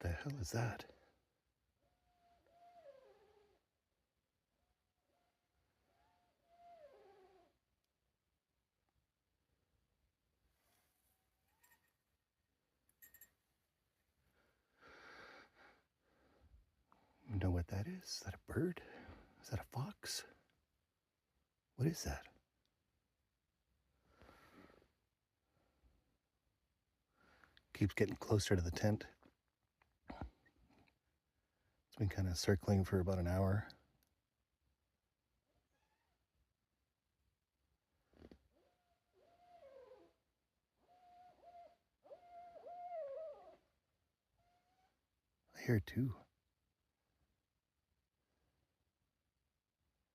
The hell is that? You know what that is? Is that a bird? Is that a fox? What is that? Keeps getting closer to the tent. It's been kind of circling for about an hour. I hear it too.